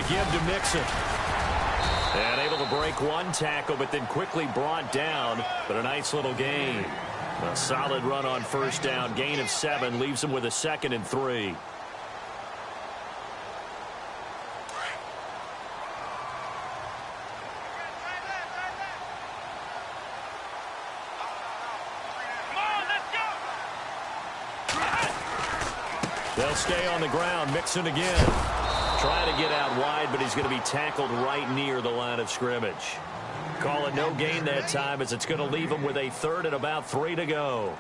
to give to Mixon. And able to break one tackle, but then quickly brought down. But a nice little gain. A solid run on first down. Gain of 7 leaves him with a 2nd and 3. They'll stay on the ground. Mixon again. Trying to get out wide, but he's going to be tackled right near the line of scrimmage. Call it no gain that time, as it's going to leave him with a 3rd and about 3 to go.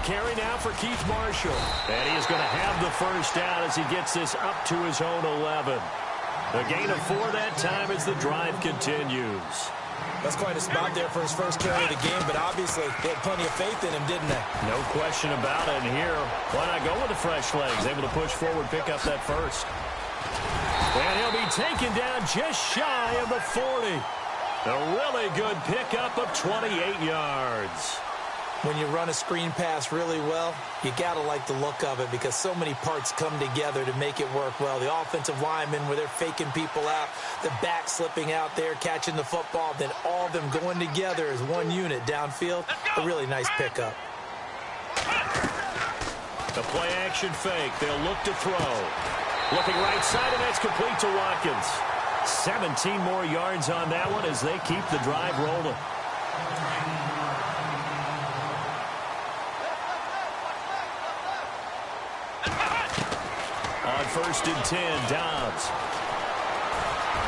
Carry now for Keith Marshall. And he is going to have the first down as he gets this up to his own 11. A gain of 4 that time as the drive continues. That's quite a spot there for his first carry of the game, but obviously they had plenty of faith in him, didn't they? No question about it. And here, why not go with the fresh legs? Able to push forward, pick up that first. And he'll be taken down just shy of the 40. A really good pickup of 28 yards. When you run a screen pass really well, you got to like the look of it because so many parts come together to make it work well. The offensive linemen, where they're faking people out, the back slipping out there, catching the football, then all of them going together as one unit downfield. A really nice pickup. The play-action fake. They'll look to throw. Looking right side, and that's complete to Watkins. 17 more yards on that one as they keep the drive rolling. On 1st and 10, Dobbs.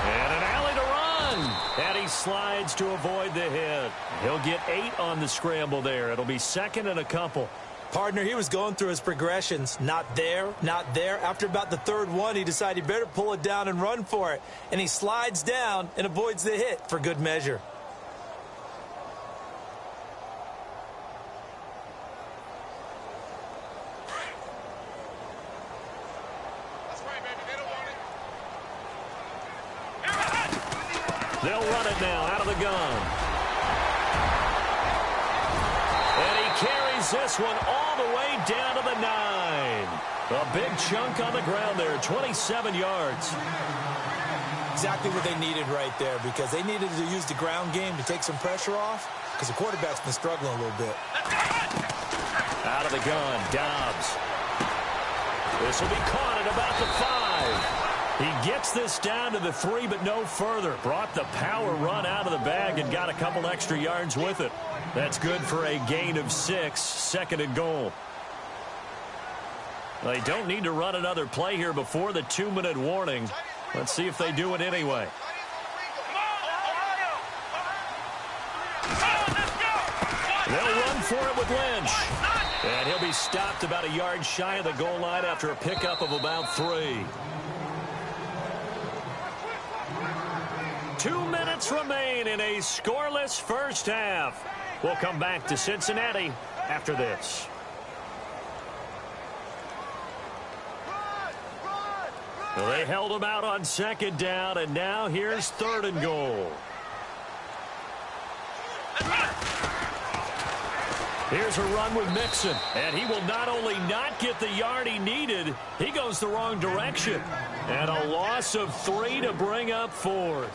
And an alley to run. And he slides to avoid the hit. He'll get 8 on the scramble there. It'll be 2nd and a couple. Partner, he was going through his progressions. Not there, not there. After about the 3rd one, he decided he better pull it down and run for it. And he slides down and avoids the hit for good measure. They'll run it now out of the gun. And he carries this one all the way down to the 9. A big chunk on the ground there, 27 yards. Exactly what they needed right there, because they needed to use the ground game to take some pressure off, because the quarterback's been struggling a little bit. Out of the gun, Dobbs. This will be caught at about the 5. He gets this down to the 3, but no further. Brought the power run out of the bag and got a couple extra yards with it. That's good for a gain of 6, 2nd and goal. They don't need to run another play here before the 2-minute warning. Let's see if they do it anyway. They'll run for it with Lynch. And he'll be stopped about a yard shy of the goal line after a pickup of about 3. 2 minutes remain in a scoreless first half. We'll come back to Cincinnati after this. Well, they held him out on 2nd down, and now here's 3rd and goal. Here's a run with Mixon, and he will not only not get the yard he needed, he goes the wrong direction. And a loss of 3 to bring up 4th.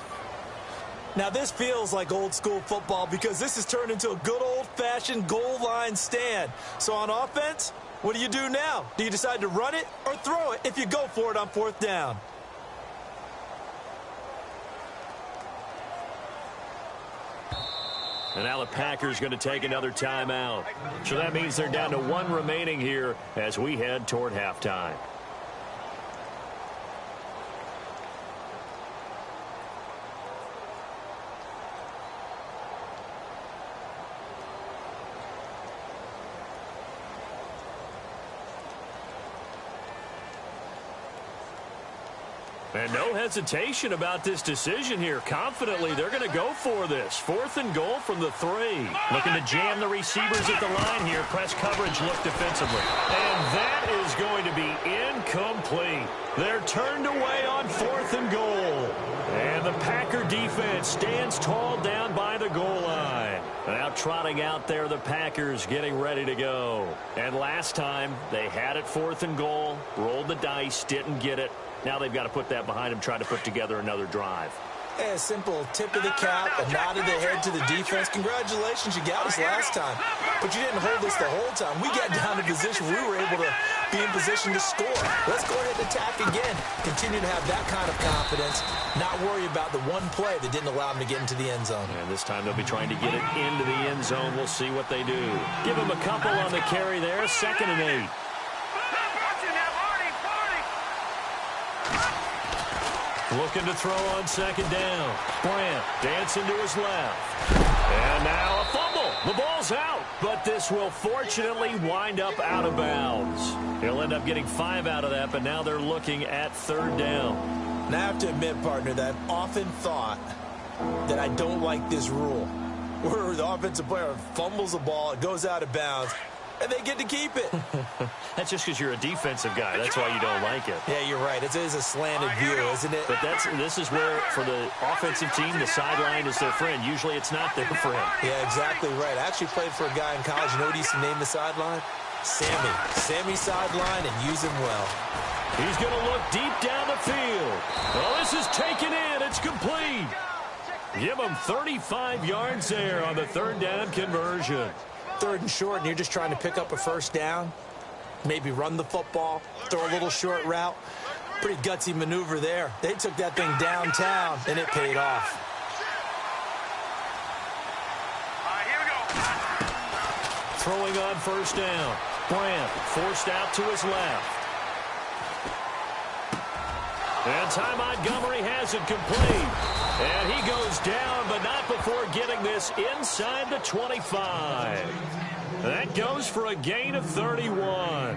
Now, this feels like old-school football because this has turned into a good old-fashioned goal line stand. So on offense, what do you do now? Do you decide to run it or throw it if you go for it on 4th down? And now the Packers going to take another timeout. So that means they're down to 1 remaining here as we head toward halftime. And no hesitation about this decision here. Confidently, they're going to go for this. 4th and goal from the 3. Looking to jam the receivers at the line here. Press coverage look defensively. And that is going to be incomplete. They're turned away on 4th and goal. And the Packer defense stands tall down by the goal line. Now trotting out there, the Packers getting ready to go. And last time, they had it 4th and goal, rolled the dice, didn't get it. Now they've got to put that behind them, try to put together another drive. A simple tip of the cap, a nod of the head to the defense. Congratulations, you got us last time. But you didn't hold us the whole time. We got down to position we were able to be in position to score. Let's go ahead and attack again. Continue to have that kind of confidence. Not worry about the one play that didn't allow them to get into the end zone. And this time they'll be trying to get it into the end zone. We'll see what they do. Give them a couple on the carry there. 2nd and 8. Looking to throw on 2nd down. Bryant dancing to his left. And now a fumble. The ball's out. But this will fortunately wind up out of bounds. He'll end up getting 5 out of that, but now they're looking at 3rd down. Now I have to admit, partner, that I've often thought that I don't like this rule. Where the offensive player fumbles the ball, it goes out of bounds, and they get to keep it. That's just because you're a defensive guy. That's why you don't like it. Yeah, you're right. It is a slanted view, isn't it? But this is where, for the offensive team, the sideline is their friend. Usually it's not their friend. Yeah, exactly right. I actually played for a guy in college. You know what he used to name the sideline? Sammy. Sammy sideline, and use him well. He's going to look deep down the field. Well, this is taken in. It's complete. Give him 35 yards there on the 3rd down conversion. 3rd and short, and you're just trying to pick up a 1st down. Maybe run the football, throw a little short route. Pretty gutsy maneuver there. They took that thing downtown, and it paid off. Here we go. Throwing on 1st down. Bryant forced out to his left. And Ty Montgomery has it complete. And he goes down, but not before getting this inside the 25. That goes for a gain of 31.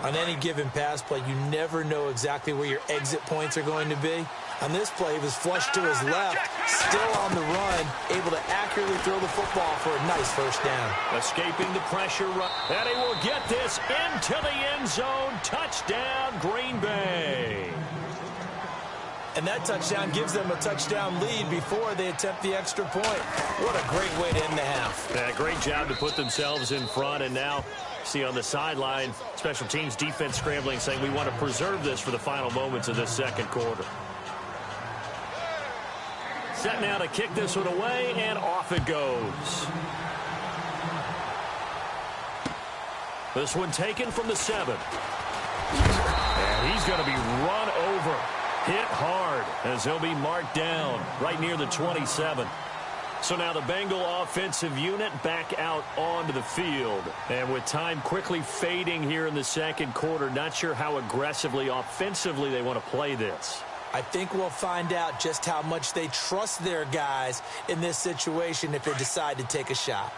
On any given pass play, you never know exactly where your exit points are going to be. On this play, he was flushed to his left, still on the run, able to accurately throw the football for a nice 1st down. Escaping the pressure run. And he will get this into the end zone. Touchdown, Green Bay. And that touchdown gives them a touchdown lead before they attempt the extra point. What a great way to end the half. Yeah, great job to put themselves in front. And now, see on the sideline, special teams defense scrambling, saying we want to preserve this for the final moments of this 2nd quarter. Set now to kick this one away, and off it goes. This one taken from the 7. And he's going to be run over. Hit hard as he'll be marked down right near the 27. So now the Bengal offensive unit back out onto the field. And with time quickly fading here in the 2nd quarter, not sure how aggressively, offensively they want to play this. I think we'll find out just how much they trust their guys in this situation if they decide to take a shot.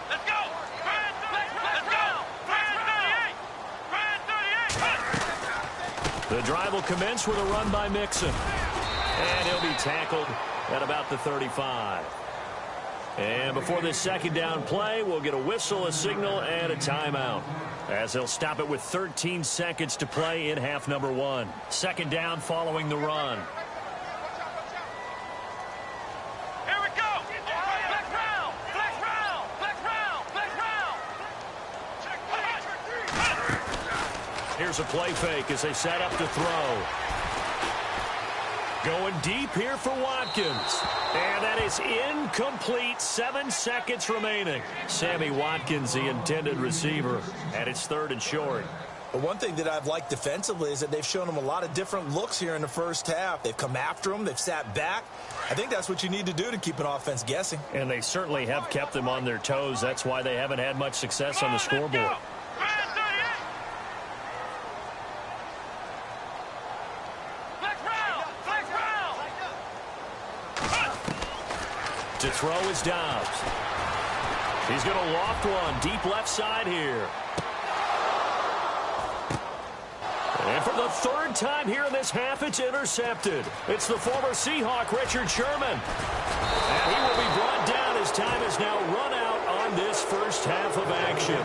Let's go. The drive will commence with a run by Mixon. And he'll be tackled at about the 35. And before this 2nd down play, we'll get a whistle, a signal, and a timeout, as they'll stop it with 13 seconds to play in half number 1. 2nd down following the run. Here we go. Flex round. Flex round. Flex round. Flex round. Here's a play fake as they set up to throw. Going deep here for Watkins. And that is incomplete. 7 seconds remaining. Sammy Watkins, the intended receiver. And it's 3rd and short. But one thing that I've liked defensively is that they've shown them a lot of different looks here in the 1st half. They've come after them. They've sat back. I think that's what you need to do to keep an offense guessing. And they certainly have kept them on their toes. That's why they haven't had much success on the scoreboard. To throw is Dobbs. He's going to loft one deep left side here. And for the third time here in this half, it's intercepted. It's the former Seahawk, Richard Sherman. And he will be brought down as time is now run out on this first half of action.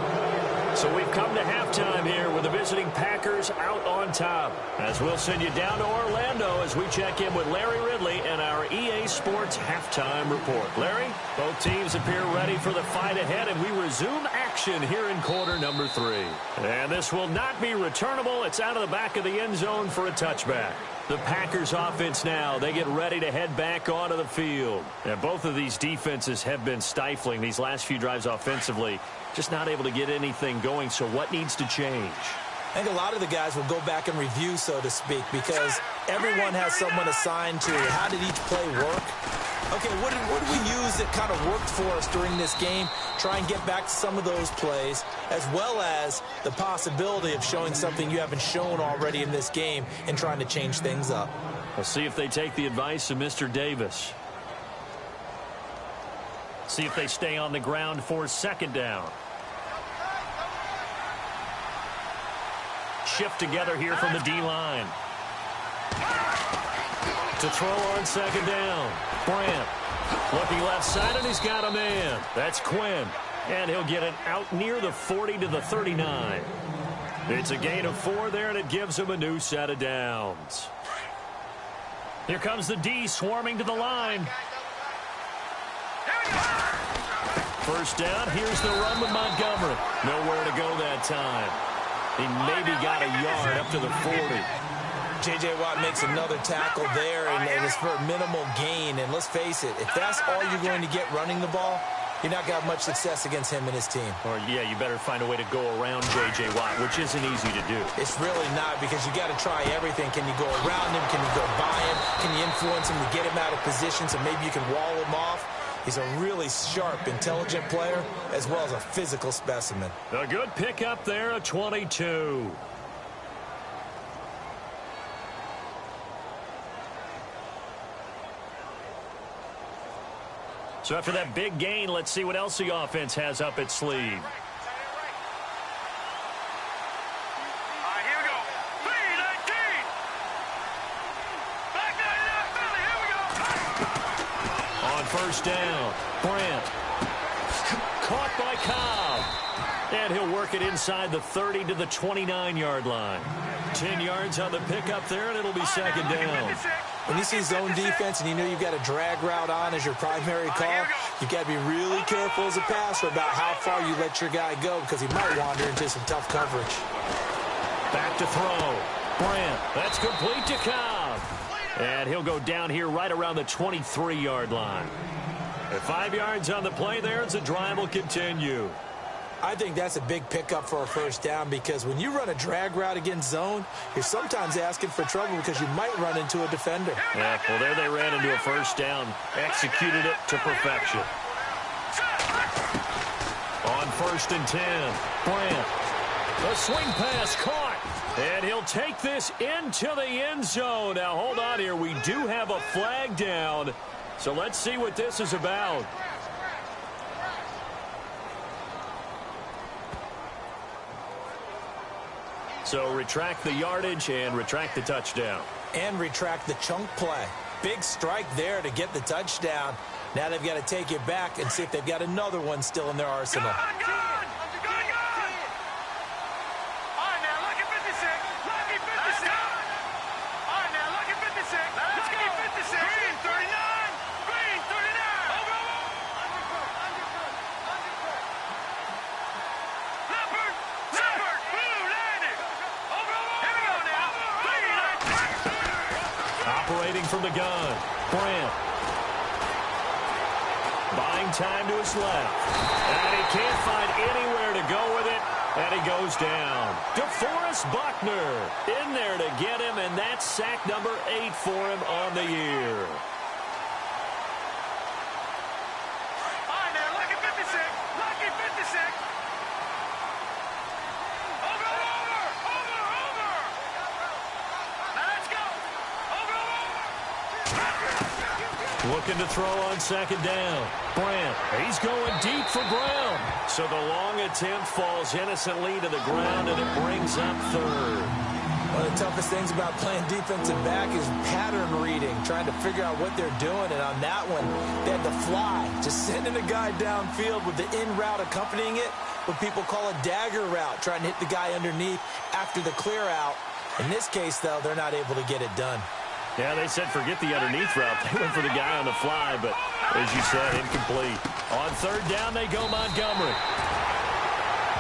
So we've come to halftime here with the visiting Packers out on top. As we'll send you down to Orlando as we check in with Larry Ridley and our EA Sports halftime report. Larry, both teams appear ready for the fight ahead, and we resume action here in quarter number 3. And this will not be returnable. It's out of the back of the end zone for a touchback. The Packers offense now, they get ready to head back onto the field. And both of these defenses have been stifling these last few drives offensively. Just not able to get anything going, so what needs to change? I think a lot of the guys will go back and review, so to speak, because everyone has someone assigned to how did each play work. Okay, what did we use that kind of worked for us during this game? Try and get back to some of those plays, as well as the possibility of showing something you haven't shown already in this game and trying to change things up. We'll see if they take the advice of Mr. Davis. See if they stay on the ground for second down. Shift together here from the D-line. To throw on second down. Brandt looking left side, and he's got a man. That's Quinn. And he'll get it out near the 40 to the 39. It's a gain of 4 there, and it gives him a new set of downs. Here comes the D swarming to the line. First down, here's the run with Montgomery. Nowhere to go that time. He maybe got a yard up to the 40. J.J. Watt makes another tackle there, and it's for a minimal gain. And let's face it, if that's all you're going to get running the ball, you're not going to have much success against him and his team. Or, yeah, you better find a way to go around J.J. Watt, which isn't easy to do. It's really not, because you got to try everything. Can you go around him? Can you go by him? Can you influence him to get him out of position so maybe you can wall him off? He's a really sharp, intelligent player, as well as a physical specimen. A good pickup there, a 22. So after that big gain, let's see what else the offense has up its sleeve. All right, here we go. 3-19. Back 99, Philly, here we go. On first down, Brandt. Caught by Cobb. And he'll work it inside the 30 to the 29-yard line. 10 yards on the pickup there, and it'll be second down. When you see zone defense and you know you've got a drag route on as your primary call, you've got to be really careful as a passer about how far you let your guy go, because he might wander into some tough coverage. Back to throw. Brandt. That's complete to Cobb. And he'll go down here right around the 23-yard line. At 5 yards on the play there, as the drive will continue. I think that's a big pickup for a first down, because when you run a drag route against zone, you're sometimes asking for trouble because you might run into a defender. Yeah, well, there they ran into a first down. Executed it to perfection. On first and 10, Brandt. A swing pass caught. And he'll take this into the end zone. Now, hold on here. We do have a flag down. So let's see what this is about. So retract the yardage and retract the touchdown. And retract the chunk play. Big strike there to get the touchdown. Now they've got to take it back and see if they've got another one still in their arsenal. All right, now, lucky 56. Lucky 56. All right, now, lucky 56. Lucky 56. Green 39. Green 39. Over. Leopard. Blue landing. Over. Here we go now. Operating from the gun. Brandt. Buying time to his left. And he can't find anywhere to go with it. And he goes down. DeForest Buckner in there to get him, and that's sack number 8 for him on the year. All right, now, lucky 56. Lucky 56. Over. Now, let's go. Over. Looking to throw on second down. Brandt, he's going deep for Brown. So the long attempt falls innocently to the ground, and it brings up third. One of the toughest things about playing defensive back is pattern reading, trying to figure out what they're doing. And on that one, they had the fly, just sending a guy downfield with the in route accompanying it, what people call a dagger route, trying to hit the guy underneath after the clear out. In this case, though, they're not able to get it done. Yeah, they said forget the underneath route. They went for the guy on the fly, but as you said, incomplete. On third down, they go Montgomery.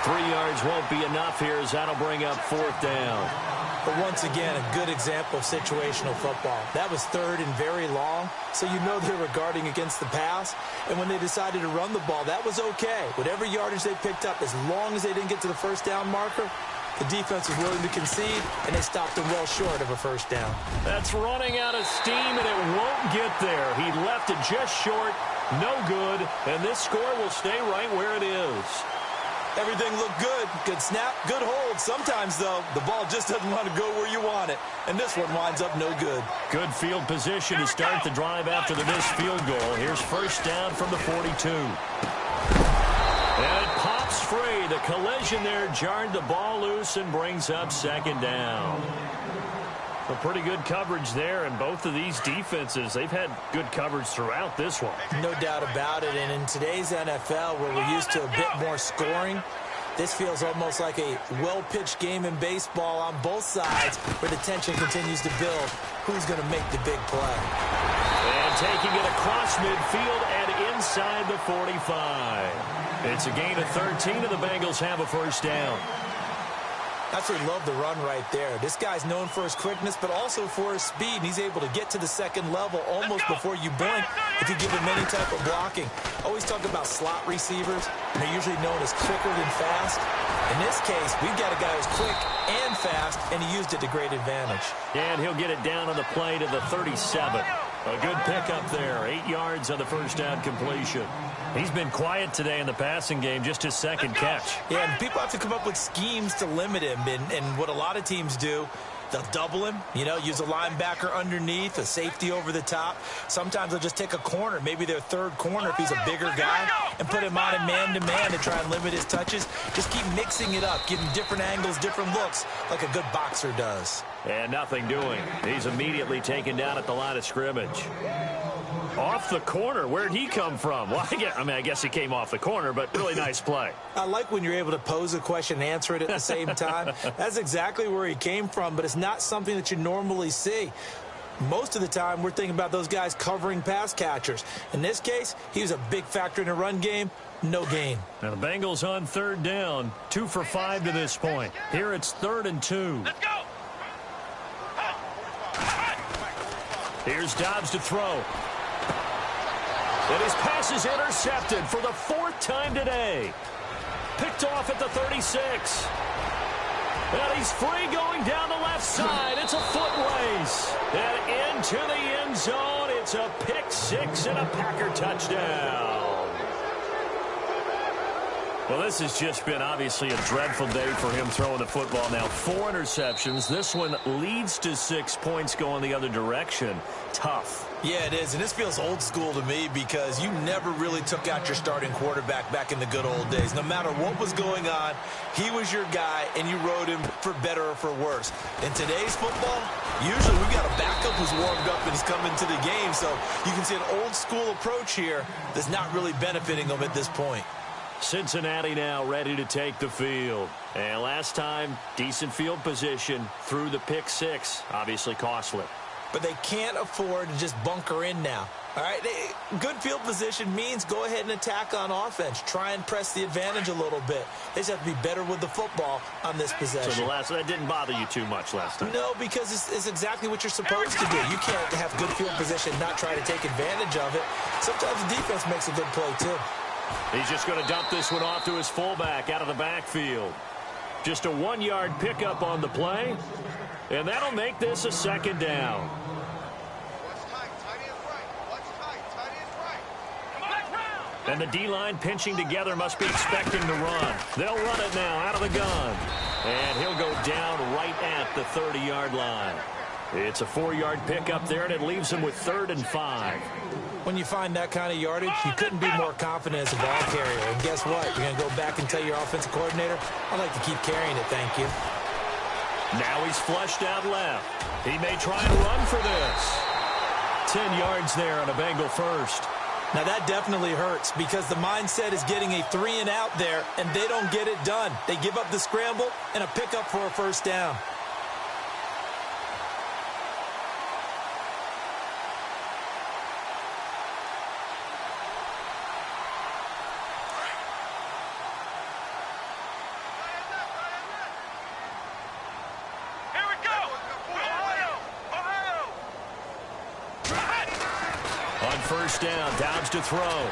3 yards won't be enough here as that'll bring up fourth down. But once again, a good example of situational football. That was third and very long, so you know they were guarding against the pass. And when they decided to run the ball, that was okay. Whatever yardage they picked up, as long as they didn't get to the first down marker, the defense was willing to concede, and they stopped them well short of a first down. That's running out of steam, and it won't get there. He left it just short, no good, and this score will stay right where it is. Everything looked good. Good snap, good hold. Sometimes, though, the ball just doesn't want to go where you want it. And this one winds up no good. Good field position to start the drive after the missed field goal. Here's first down from the 42. And it pops free. The collision there jarred the ball loose and brings up second down. A pretty good coverage there, and both of these defenses, they've had good coverage throughout this one. No doubt about it, and in today's NFL, where we're used to a bit more scoring, this feels almost like a well-pitched game in baseball on both sides, where the tension continues to build. Who's going to make the big play? And taking it across midfield and inside the 45. It's a gain of 13, and the Bengals have a first down. Absolutely love the run right there. This guy's known for his quickness, but also for his speed. And he's able to get to the second level almost before you blink if you give him any type of blocking. Always talk about slot receivers, and they're usually known as quicker than fast. In this case, we've got a guy who's quick and fast, and he used it to great advantage. And he'll get it down on the play to the 37. A good pickup there. 8 yards on the first down completion. He's been quiet today in the passing game, just his second catch. Yeah, and people have to come up with schemes to limit him. And what a lot of teams do, they'll double him, use a linebacker underneath, a safety over the top. Sometimes they'll just take a corner, maybe their third corner if he's a bigger guy, and put him on a man-to-man to try and limit his touches. Just keep mixing it up, give him different angles, different looks, like a good boxer does. And nothing doing. He's immediately taken down at the line of scrimmage. Off the corner. Where'd he come from? Well, I guess he came off the corner, but really nice play. I like when you're able to pose a question and answer it at the same time. That's exactly where he came from, but it's not something that you normally see. Most of the time, we're thinking about those guys covering pass catchers. In this case, he was a big factor in the run game. No gain. Now the Bengals on third down. 2 for 5 to this point. Here it's 3rd and 2. Let's go. Here's Dobbs to throw. And his pass is intercepted for the 4th time today. Picked off at the 36. And he's free going down the left side. It's a foot race. And into the end zone. It's a pick 6 and a Packer touchdown. Well, this has just been obviously a dreadful day for him throwing the football. Now 4 interceptions. This one leads to 6 points going the other direction. Tough. Yeah, it is, and this feels old school to me because you never really took out your starting quarterback back in the good old days. No matter what was going on, he was your guy, and you rode him for better or for worse. In today's football, usually we've got a backup who's warmed up and has come into the game, so you can see an old school approach here that's not really benefiting them at this point. Cincinnati now ready to take the field. And last time, decent field position through the pick 6, obviously costly. But they can't afford to just bunker in now. All right, good field position means go ahead and attack on offense. Try and press the advantage a little bit. They just have to be better with the football on this possession. So that didn't bother you too much last time? No, because it's exactly what you're supposed to do. You can't have good field position and not try to take advantage of it. Sometimes the defense makes a good play, too. He's just going to dump this one off to his fullback out of the backfield. Just a 1-yard pickup on the play, and that'll make this a 2nd down. And the D-line pinching together must be expecting to run. They'll run it now out of the gun. And he'll go down right at the 30-yard line. It's a 4-yard pickup there, and it leaves him with 3rd and 5. When you find that kind of yardage, you couldn't be more confident as a ball carrier. And guess what? You're going to go back and tell your offensive coordinator, I'd like to keep carrying it, thank you. Now he's flushed out left. He may try and run for this. 10 yards there on a Bengal first. Now that definitely hurts because the mindset is getting a 3-and-out there, and they don't get it done. They give up the scramble and a pickup for a first down. First down, Dobbs to throw.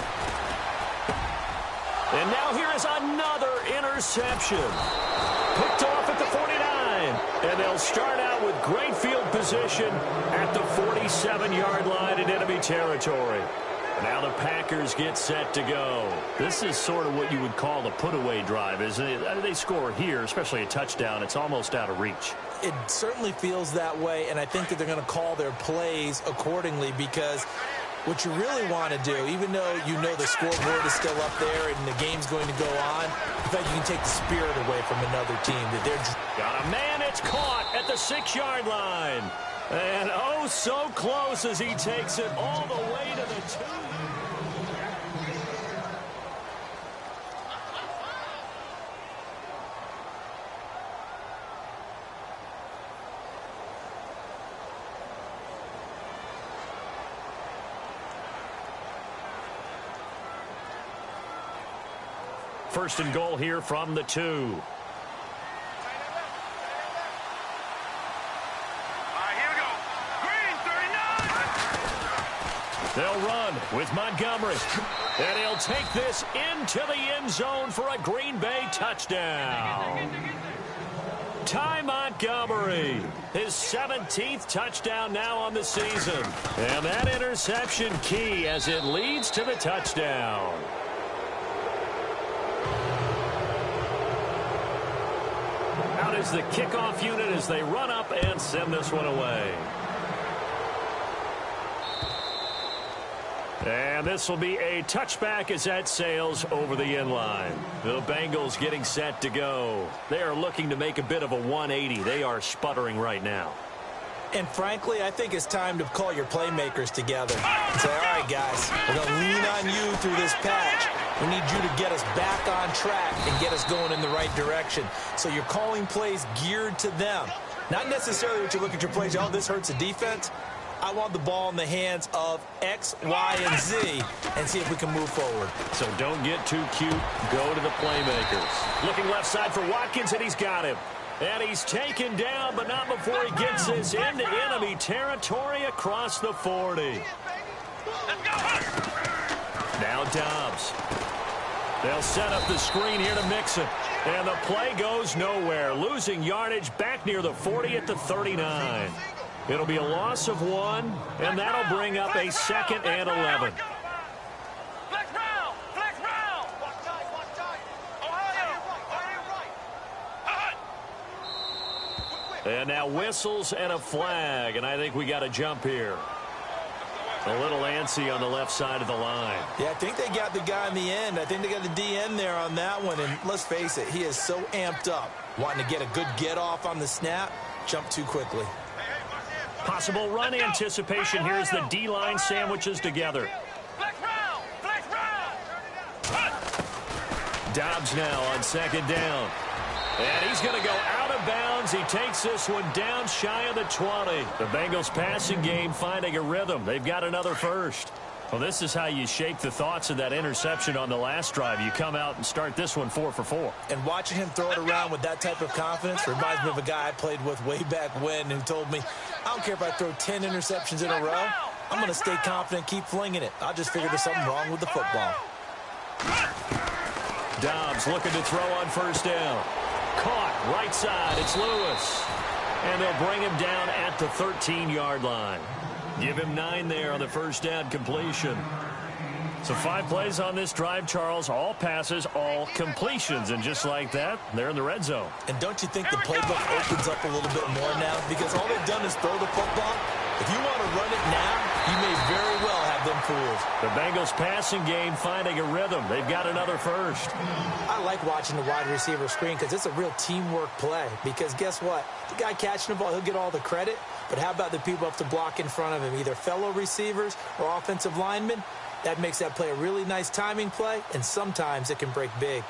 And now here is another interception. Picked off at the 49. And they'll start out with great field position at the 47-yard line in enemy territory. Now the Packers get set to go. This is sort of what you would call a put-away drive, isn't it? They score here, especially a touchdown. It's almost out of reach. It certainly feels that way, and I think that they're going to call their plays accordingly because what you really want to do, even though you know the scoreboard is still up there and the game's going to go on, in fact, you can take the spirit away from another team. That they're got a man, it's caught at the 6-yard line. And oh, so close as he takes it all the way to the 2. First and goal here from the 2. Here we go. Green, 39. They'll run with Montgomery. And he'll take this into the end zone for a Green Bay touchdown. Ty Montgomery, his 17th touchdown now on the season. And that interception key as it leads to the touchdown. Out is the kickoff unit as they run up and send this one away. And this will be a touchback as that sails over the end line. The Bengals getting set to go. They are looking to make a bit of a 180. They are sputtering right now. And frankly, I think it's time to call your playmakers together and say, all right, guys, we're going to lean on you through this patch. We need you to get us back on track and get us going in the right direction. So you're calling plays geared to them. Not necessarily what you look at your plays, oh, this hurts the defense. I want the ball in the hands of X, Y, and Z and see if we can move forward. So don't get too cute. Go to the playmakers. Looking left side for Watkins, and he's got him. And he's taken down, but not before he gets this into enemy territory across the 40. Now Dobbs. They'll set up the screen here to Mixon. And the play goes nowhere. Losing yardage back near the 40 at the 39. It'll be a loss of 1, and that'll bring up a 2nd and 11. And now whistles and a flag, and I think we got a jump here. A little antsy on the left side of the line. Yeah, I think they got the guy in the end. I think they got the DN there on that one, and let's face it, he is so amped up, wanting to get a good get-off on the snap, jump too quickly. Possible run anticipation. Here's the D-line sandwiches together. Dobbs now on 2nd down. And he's going to go out of bounds. He takes this one down shy of the 20. The Bengals passing game finding a rhythm. They've got another first. Well, this is how you shape the thoughts of that interception on the last drive. You come out and start this one 4 for 4. And watching him throw it around with that type of confidence reminds me of a guy I played with way back when who told me, I don't care if I throw 10 interceptions in a row. I'm going to stay confident, keep flinging it. I just figured there's something wrong with the football. Dobbs looking to throw on 1st down. Caught right side. It's Lewis. And they'll bring him down at the 13-yard line. Give him 9 there on the 1st down completion. So 5 plays on this drive, Charles. All passes, all completions. And just like that, they're in the red zone. And don't you think the playbook opens up a little bit more now? Because all they've done is throw the football. If you want to run it now, you may very well have have them fooled. The Bengals passing game finding a rhythm. They've got another first. I like watching the wide receiver screen because it's a real teamwork play. Because guess what? The guy catching the ball, he'll get all the credit. But how about the people up to block in front of him, either fellow receivers or offensive linemen? That makes that play a really nice timing play, and sometimes it can break big.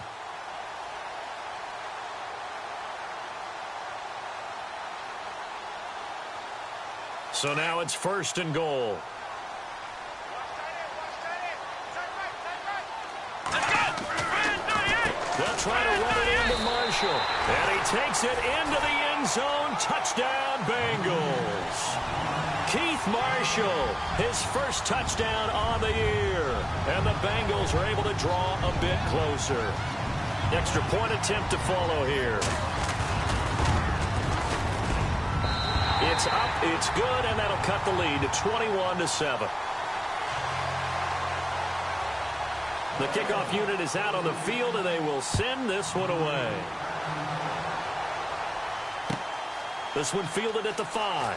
So now it's 1st and goal. They'll try to run it into Marshall. And he takes it into the end zone. Touchdown, Bengals. Keith Marshall, his first touchdown on the year. And the Bengals are able to draw a bit closer. Extra point attempt to follow here. It's up, it's good, and that'll cut the lead to 21-7. The kickoff unit is out on the field, and they will send this one away. This one fielded at the 5.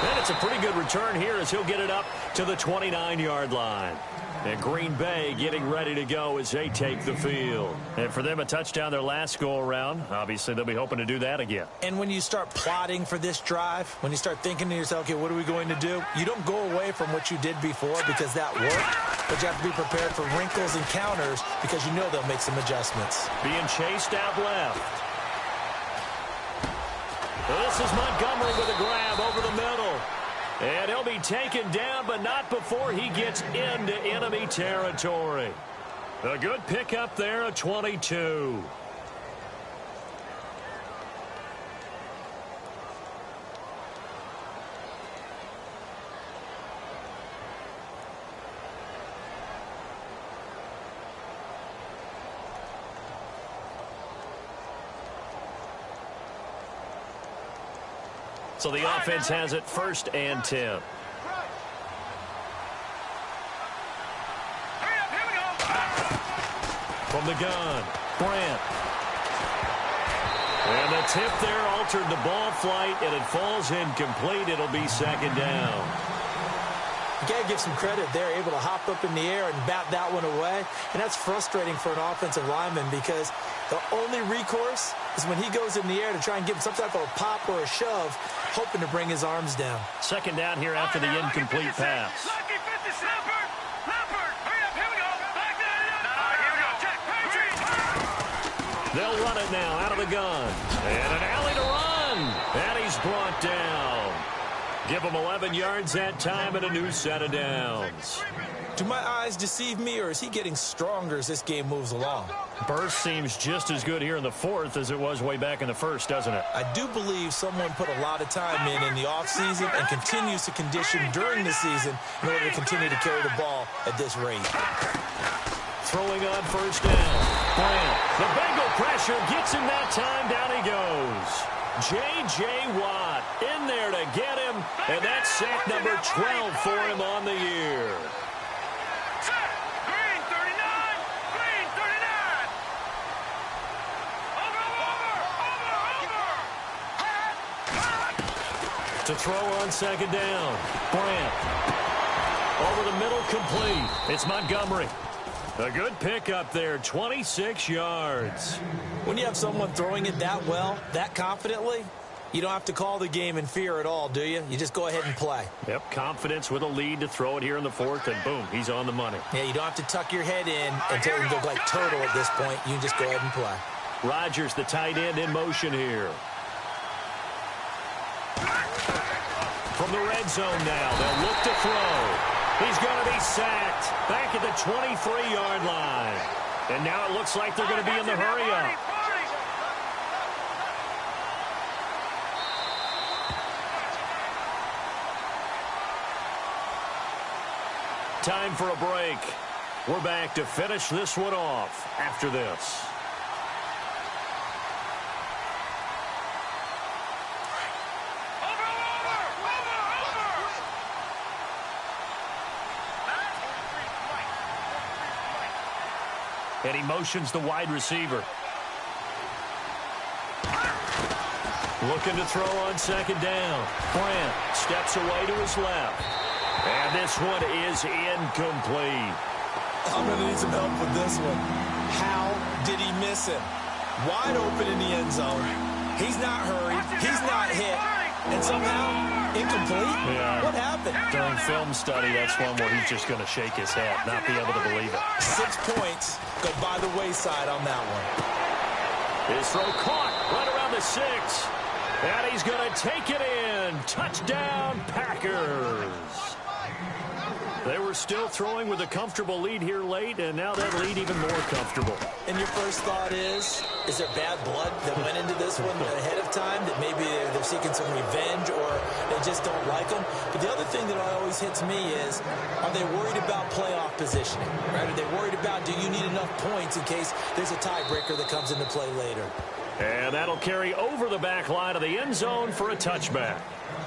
And it's a pretty good return here as he'll get it up to the 29-yard line. And Green Bay getting ready to go as they take the field. And for them, a touchdown their last go-around. Obviously, they'll be hoping to do that again. And when you start plotting for this drive, when you start thinking to yourself, okay, what are we going to do? You don't go away from what you did before because that worked. But you have to be prepared for wrinkles and counters because you know they'll make some adjustments. Being chased out left. This is Montgomery with a grab over the middle. And he'll be taken down, but not before he gets into enemy territory. A good pickup there at 22. So the offense has it 1st and 10. From the gun, Brant. And the tip there altered the ball flight, and it falls incomplete. It'll be 2nd down. You got to give some credit. They're able to hop up in the air and bat that one away. And that's frustrating for an offensive lineman because the only recourse is when he goes in the air to try and give him some type of a pop or a shove, hoping to bring his arms down. 2nd down here after the incomplete pass. They'll run it now out of the gun. And an alley to run. And he's brought down. Give him 11 yards that time and a new set of downs. Do my eyes deceive me, or is he getting stronger as this game moves along? Burst seems just as good here in the 4th as it was way back in the 1st, doesn't it? I do believe someone put a lot of time in the offseason and continues to condition during the season in order to continue to carry the ball at this rate. Throwing on 1st down. Brant. The Bengal pressure gets him that time. Down he goes. J.J. Watt in there to get him, and that's sack number 12 for him on the year. Green 39. Green 39. Over. To throw on 2nd down. Brant. Over the middle, complete. It's Montgomery. A good pickup there, 26 yards. When you have someone throwing it that well, that confidently, you don't have to call the game in fear at all, do you? You just go ahead and play. Yep, confidence with a lead to throw it here in the 4th, and boom, he's on the money. Yeah, you don't have to tuck your head in until you look like turtle at this point. You can just go ahead and play. Rodgers, the tight end, in motion here. From the red zone now, they'll look to throw. He's going to be sacked back at the 23-yard line. And now it looks like they're going to be in the hurry-up. Time for a break. We're back to finish this one off after this. And he motions the wide receiver. Looking to throw on second down. Grant steps away to his left. And this one is incomplete. I'm going to need some help with this one. How did he miss him? Wide open in the end zone. He's not hurried. He's not hit. And somehow, incomplete? Yeah. What happened? During film study, that's one where he's just going to shake his head, not be able to believe it. 6 points go by the wayside on that one. His throw caught right around the 6. And he's going to take it in. Touchdown, Packers. They were still throwing with a comfortable lead here late, and now that lead even more comfortable. And your first thought is there bad blood that went into this one ahead of time, that maybe they're seeking some revenge or they just don't like them? But the other thing that always hits me is, are they worried about playoff positioning? Right? Are they worried about, do you need enough points in case there's a tiebreaker that comes into play later? And that'll carry over the back line of the end zone for a touchback.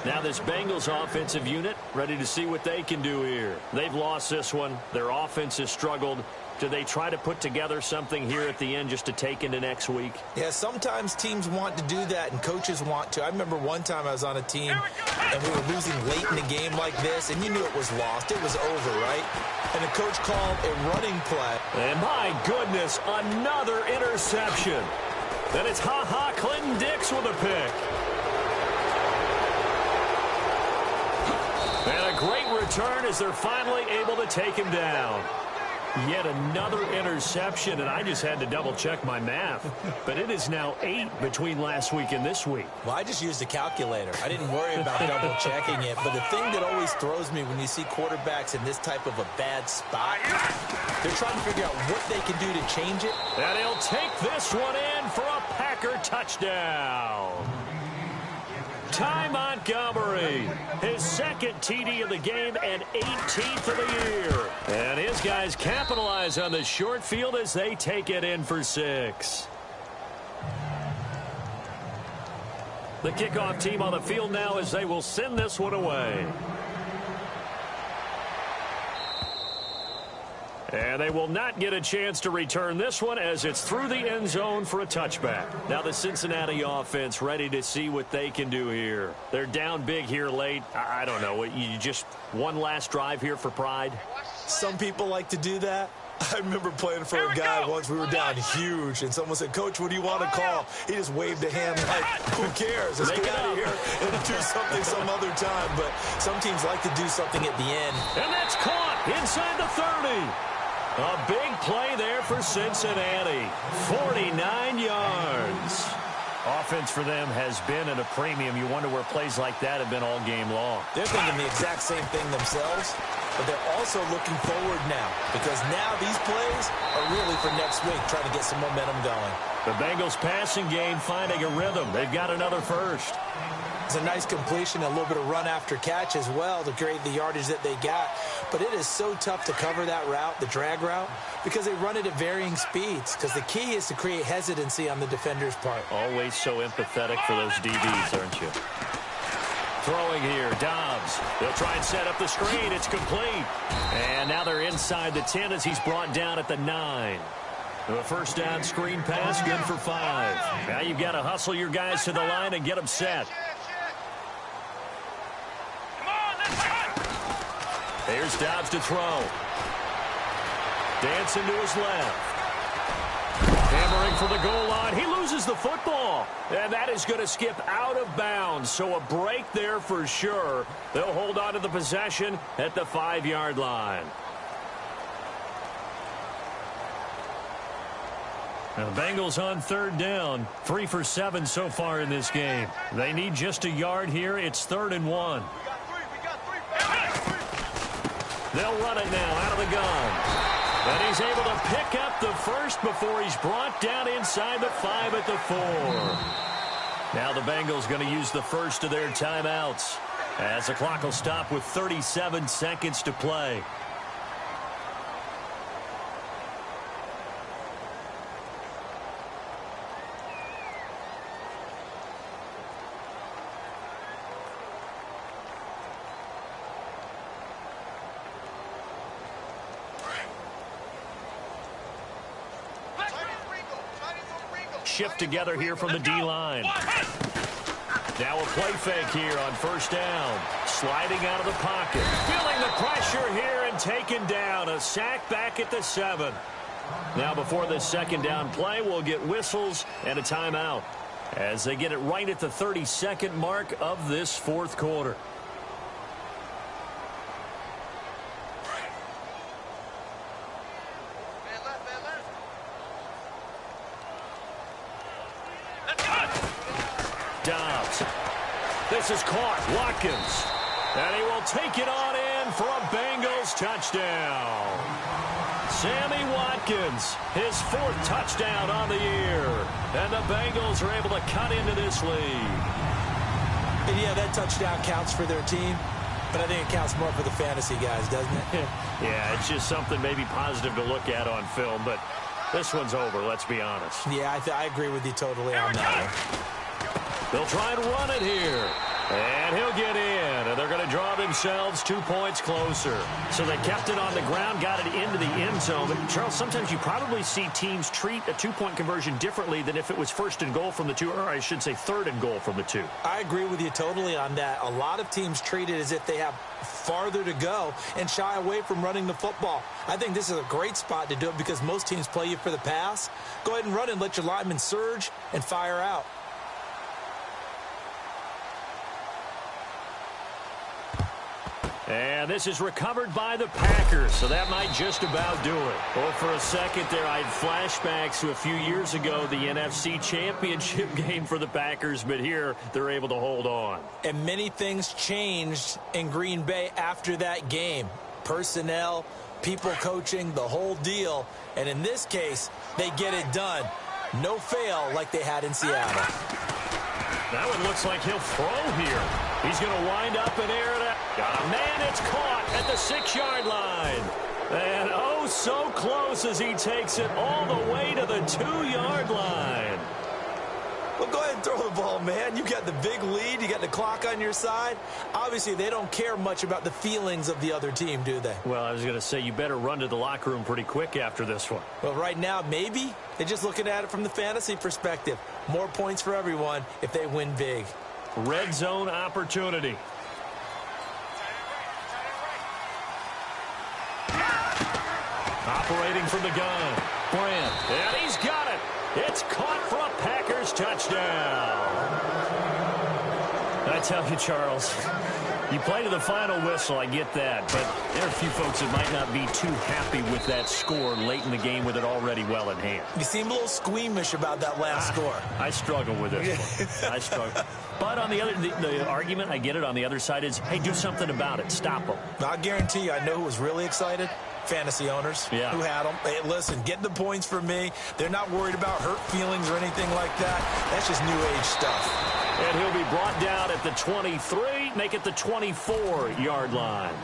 Now this Bengals offensive unit ready to see what they can do here. They've lost this one. Their offense has struggled. Do they try to put together something here at the end just to take into next week? Yeah, sometimes teams want to do that and coaches want to. I remember one time I was on a team and we were losing late in the game like this, and you knew it was lost. It was over, right? And the coach called a running play. And my goodness, another interception. Then it's Clinton Dix with a pick. And a great return as they're finally able to take him down. Yet another interception, and I just had to double-check my math. But it is now 8 between last week and this week. Well, I just used a calculator. I didn't worry about double-checking it. But the thing that always throws me when you see quarterbacks in this type of a bad spot, they're trying to figure out what they can do to change it. And he'll take this one in for a Packer touchdown. Ty Montgomery, his second TD of the game and 18th of the year. And his guys capitalize on the short field as they take it in for 6. The kickoff team on the field now as they will send this one away. And they will not get a chance to return this one as it's through the end zone for a touchback. Now the Cincinnati offense ready to see what they can do here. They're down big here late. I don't know. You just one last drive here for pride? Some people like to do that. I remember playing for a guy once. We were down huge, and someone said, "Coach, what do you want to call?" He just waved a hand like, who cares? Let's get out of here and do something some other time. But some teams like to do something at the end. And that's caught inside the 30. A big play there for Cincinnati. 49 yards. Offense for them has been at a premium. You wonder where plays like that have been all game long. They're thinking the exact same thing themselves, but they're also looking forward now because now these plays are really for next week, trying to get some momentum going. The Bengals passing game finding a rhythm. They've got another first. It's a nice completion, a little bit of run after catch as well to create the yardage that they got. But it is so tough to cover that route, the drag route, because they run it at varying speeds. Because the key is to create hesitancy on the defender's part. Always so empathetic for those DBs, aren't you? Throwing here, Dobbs. They'll try and set up the screen. It's complete. And now they're inside the 10 as he's brought down at the 9. A first down screen pass, good for 5. Now you've got to hustle your guys to the line and get them set. Here's Dobbs to throw. Dancing to his left. Hammering for the goal line. He loses the football. And that is going to skip out of bounds. So a break there for sure. They'll hold on to the possession at the 5-yard line. Now the Bengals on third down. 3 for 7 so far in this game. They need just a yard here. It's 3rd and 1. They'll run it now out of the gun. And he's able to pick up the first before he's brought down inside the 5 at the 4. Now the Bengals going to use the first of their timeouts as the clock will stop with 37 seconds to play. Shift together here from the D-line. Now a play fake here on first down. Sliding out of the pocket. Feeling the pressure here and taken down. A sack back at the 7. Now before this second down play, we'll get whistles and a timeout as they get it right at the 32nd mark of this fourth quarter. Dobbs. This is caught. Watkins. And he will take it on in for a Bengals touchdown. Sammy Watkins, his 4th touchdown on the year. And the Bengals are able to cut into this lead. And yeah, that touchdown counts for their team, but I think it counts more for the fantasy guys, doesn't it? Yeah, it's just something maybe positive to look at on film, but this one's over, let's be honest. Yeah, I agree with you totally on that one. They'll try and run it here. And he'll get in. And they're going to draw themselves 2 points closer. So they kept it on the ground, got it into the end zone. But, Charles, sometimes you probably see teams treat a 2-point conversion differently than if it was 1st and goal from the 2, or I should say 3rd and goal from the 2. I agree with you totally on that. A lot of teams treat it as if they have farther to go and shy away from running the football. I think this is a great spot to do it because most teams play you for the pass. Go ahead and run and let your linemen surge and fire out. And this is recovered by the Packers, so that might just about do it. Well, for a second there, I had flashbacks to a few years ago, the NFC Championship game for the Packers, but here they're able to hold on. And many things changed in Green Bay after that game. Personnel, people coaching, the whole deal. And in this case, they get it done. No fail like they had in Seattle. That one looks like he'll throw here. He's going to wind up and air it out. Got a man, it's caught at the 6-yard line. And oh, so close as he takes it all the way to the 2-yard line. Well, go ahead and throw the ball, man. You got the big lead. You got the clock on your side. Obviously, they don't care much about the feelings of the other team, do they? Well, I was going to say, you better run to the locker room pretty quick after this one. Well, right now, maybe. They're just looking at it from the fantasy perspective. More points for everyone if they win big. Red zone opportunity. Operating from the gun. Brand. And he's got it. It's caught for a Packers touchdown. I tell you, Charles, you play to the final whistle, I get that, but there are a few folks that might not be too happy with that score late in the game with it already well in hand. You seem a little squeamish about that last score. I struggle with this one. I struggle. But on the other, the argument, I get it, on the other side is, hey, do something about it. Stop them. I guarantee you, I know who was really excited. Fantasy owners who had them. Hey, listen, get the points for me. They're not worried about hurt feelings or anything like that. That's just new age stuff. And he'll be brought down at the 23, make it the 24-yard line.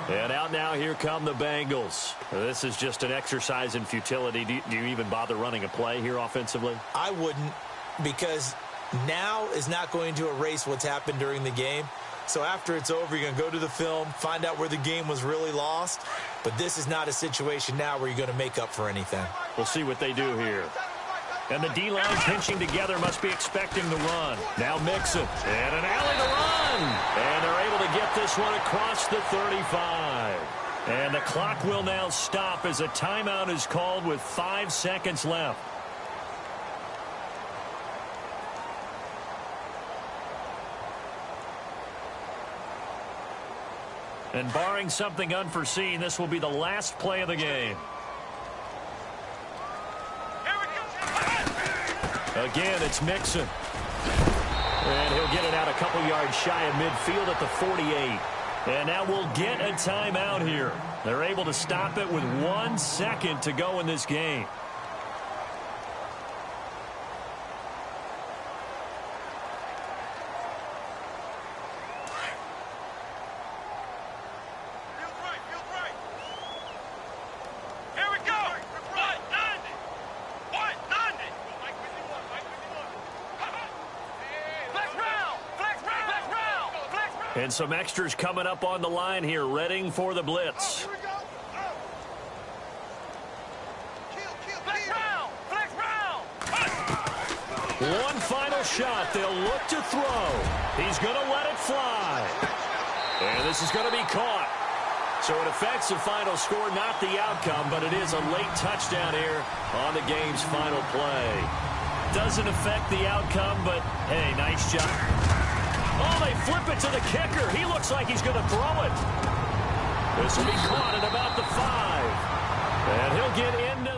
And out now, here come the Bengals. This is just an exercise in futility. Do you even bother running a play here offensively? I wouldn't, because now is not going to erase what's happened during the game. So after it's over, you're going to go to the film, find out where the game was really lost. But this is not a situation now where you're going to make up for anything. We'll see what they do here. And the D-line pinching together must be expecting the run. Now Mixon. And an alley to run. And they're able to get this one across the 35. And the clock will now stop as a timeout is called with 5 seconds left. And barring something unforeseen, this will be the last play of the game. Again, it's Mixon. And he'll get it out a couple yards shy of midfield at the 48. And now we'll get a timeout here. They're able to stop it with 1 second to go in this game. And some extras coming up on the line here, readying for the blitz. One final shot. They'll look to throw. He's going to let it fly. And this is going to be caught. So it affects the final score, not the outcome, but it is a late touchdown here on the game's final play. Doesn't affect the outcome, but, hey, nice job. Oh, they flip it to the kicker. He looks like he's going to throw it. This will be caught at about the 5. And he'll get into